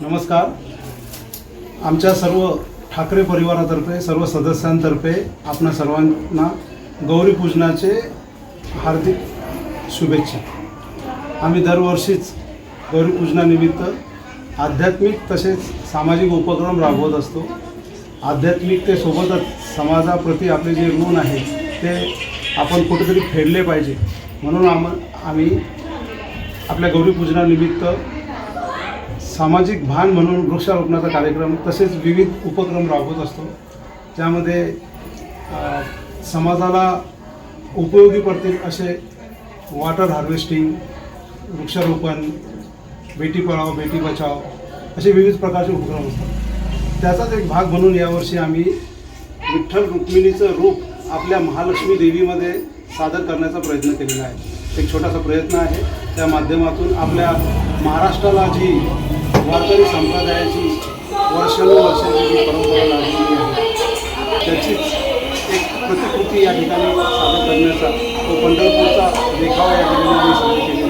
नमस्कार. आमच्या सर्व ठाकरे परिवारातर्फे सर्व सदस्यांतर्फे आपणा सर्वांना गौरी पूजनाचे हार्दिक शुभेच्छा. आम्ही दरवर्षीच गौरी पूजनानिमित्त आध्यात्मिक तसेच सामाजिक उपक्रम राबवत असतो. आध्यात्मिकतेसोबतच समाजाप्रती आपले जे ऋण आहे ते आपण कुठेतरी फेडले पाहिजे, म्हणून आम्ही आपल्या गौरी पूजनानिमित्त सामाजिक भान म्हणून वृक्षारोपणाचा कार्यक्रम तसेच विविध उपक्रम राबवत असतो. त्यामध्ये समाजाला उपयोगी पडतील असे वॉटर हार्वेस्टिंग, वृक्षारोपण, बेटी पढाओ बेटी बचाओ असे विविध प्रकारचे उपक्रम असतात. त्याचाच एक भाग म्हणून यावर्षी आम्ही विठ्ठल रुक्मिणीचं रूप आपल्या महालक्ष्मी देवीमध्ये सादर करण्याचा प्रयत्न केलेला आहे. एक छोटासा प्रयत्न आहे. त्या माध्यमातून आपल्या महाराष्ट्राला जी वारकरी संप्रदायाची वर्षानुवर्षाची जी परंपरा लागलेली आहे त्याचीच एक प्रतिकृती या ठिकाणी सादर करण्याचा तो पंढरपूरचा देखावा या ठिकाणी सादर केला